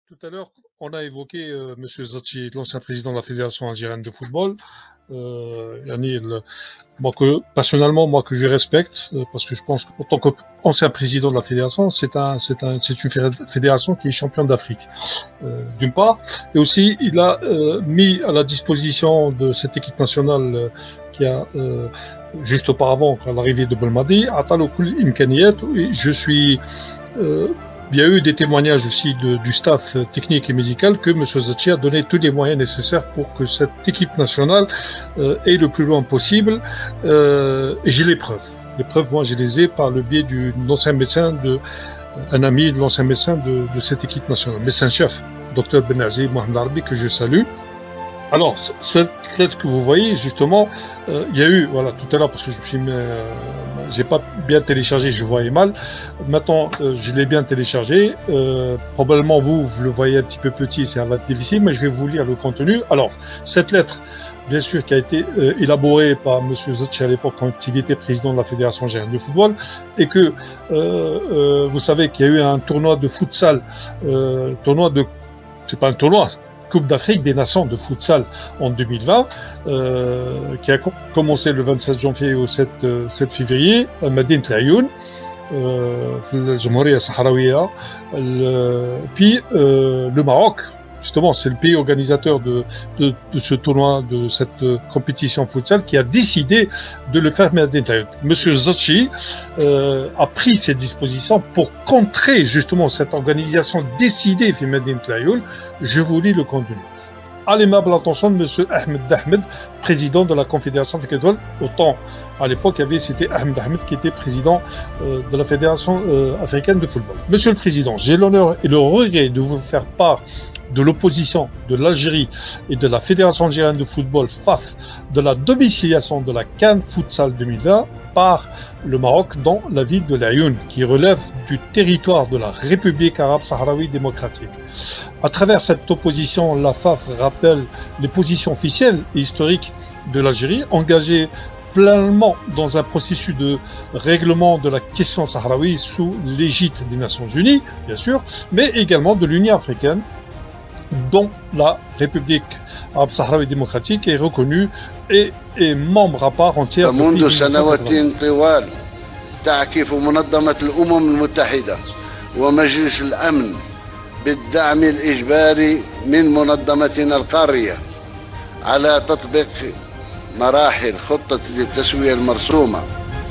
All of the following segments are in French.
Tout à l'heure, on a évoqué M. Zachi, l'ancien président de la Fédération algérienne de football. Yani, personnellement, moi que je respecte, parce que je pense qu'en tant qu'ancien président de la fédération, c'est une fédération qui est championne d'Afrique, d'une part, et aussi il a mis à la disposition de cette équipe nationale qui a juste auparavant, à l'arrivée de Belmadi, Atalokul Imkaniyat, je suis il y a eu des témoignages aussi du staff technique et médical que M. Zachi a donné tous les moyens nécessaires pour que cette équipe nationale aille le plus loin possible. Et j'ai les preuves. Les preuves, moi, je les ai par le biais d'un ancien médecin, un ami de l'ancien médecin de cette équipe nationale, médecin-chef, Dr Benazi Mohamed Arbi, que je salue. Alors, cette lettre que vous voyez, justement, il y a eu, voilà, tout à l'heure, parce que j'ai pas bien téléchargé, je voyais mal. Maintenant, je l'ai bien téléchargé. Probablement, vous le voyez un petit peu petit, ça va être difficile, mais je vais vous lire le contenu. Alors, cette lettre, bien sûr, qui a été élaborée par M. Zachi à l'époque, quand il était président de la Fédération algérienne de football, et que, vous savez qu'il y a eu un tournoi de futsal, c'est pas un tournoi, Coupe d'Afrique des Nations de futsal en 2020, qui a commencé le 27 janvier au 7 février à Medine Tlayoun, Jamhouria Sahraouia. Puis le Maroc, justement, c'est le pays organisateur de ce tournoi, de cette compétition futsal, qui a décidé de le faire Medine Tlayoun. Monsieur Zachi a pris ses dispositions pour contrer justement cette organisation décidée fait Medine Tlayoun. Je vous lis le contenu. À l'aimable attention de M. Ahmed Ahmed, président de la Confédération africaine de football. Autant, à l'époque, c'était Ahmed Ahmed qui était président de la Fédération africaine de football. Monsieur le Président, j'ai l'honneur et le regret de vous faire part de l'opposition de l'Algérie et de la Fédération algérienne de football FAF de la domiciliation de la CAN Futsal 2020 par le Maroc dans la ville de Laayoune, qui relève du territoire de la République arabe sahraoui démocratique. À travers cette opposition, la FAF rappelle les positions officielles et historiques de l'Algérie, engagée pleinement dans un processus de règlement de la question sahraoui sous l'égide des Nations Unies, bien sûr, mais également de l'Union africaine, dont la République arabe sahraoui démocratique est reconnue et est membre à part entière. منذ سنوات طوال تعكف منظمة الأمم المتحدة ومجلس الأمن بالدعم الإجباري من منظمتنا القارية على تطبيق مراحل خطة التسوية المرسومة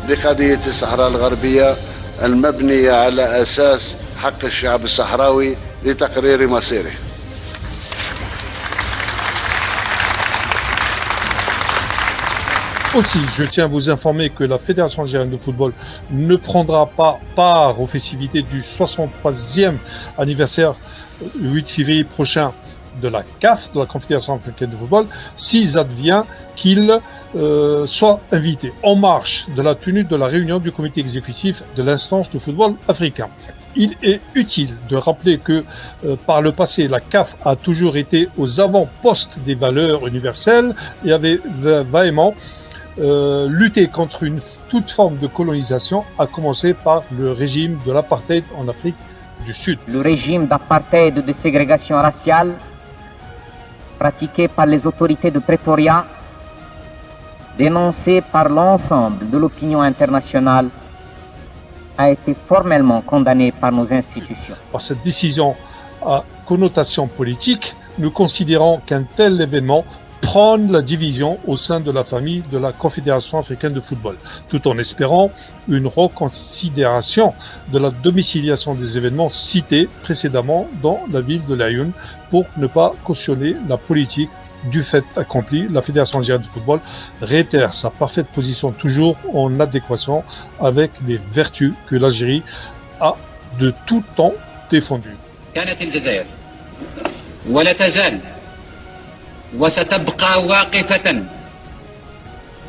لقضية الصحراء الغربية المبنية على أساس حق الشعب الصحراوي لتقرير مصيره. Aussi, je tiens à vous informer que la Fédération algérienne de football ne prendra pas part aux festivités du 63e anniversaire le 8 février prochain de la CAF, de la Confédération africaine de football, s'il advient qu'il soit invité en marge de la tenue de la réunion du comité exécutif de l'instance du football africain. Il est utile de rappeler que par le passé, la CAF a toujours été aux avant-postes des valeurs universelles et avait vaillamment lutter contre toute forme de colonisation, à commencer par le régime de l'apartheid en Afrique du Sud. Le régime d'apartheid de ségrégation raciale pratiqué par les autorités de Pretoria, dénoncé par l'ensemble de l'opinion internationale, a été formellement condamné par nos institutions. Par cette décision à connotation politique, nous considérons qu'un tel événement prône la division au sein de la famille de la Confédération africaine de football, tout en espérant une reconsidération de la domiciliation des événements cités précédemment dans la ville de Laayoune pour ne pas cautionner la politique du fait accompli. La Fédération algérienne de football réitère sa parfaite position toujours en adéquation avec les vertus que l'Algérie a de tout temps défendues. وستبقى واقفة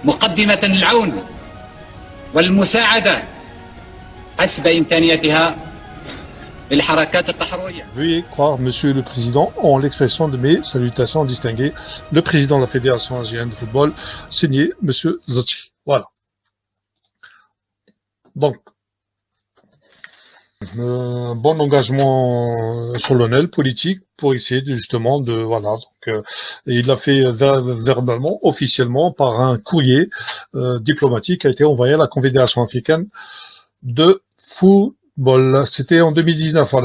مقدمة العون والمساعدة حسب إمكانياتها للحركات التحررية. Veuillez croire, Monsieur le Président, en l'expression de mes salutations distinguées, le Président de la Fédération algérienne de football, signé Monsieur Zachi. Voilà. Donc, un bon engagement solennel politique pour essayer justement de voilà. Donc, et il l'a fait verbalement, officiellement, par un courrier diplomatique qui a été envoyé à la Confédération africaine de football. C'était en 2019. Voilà.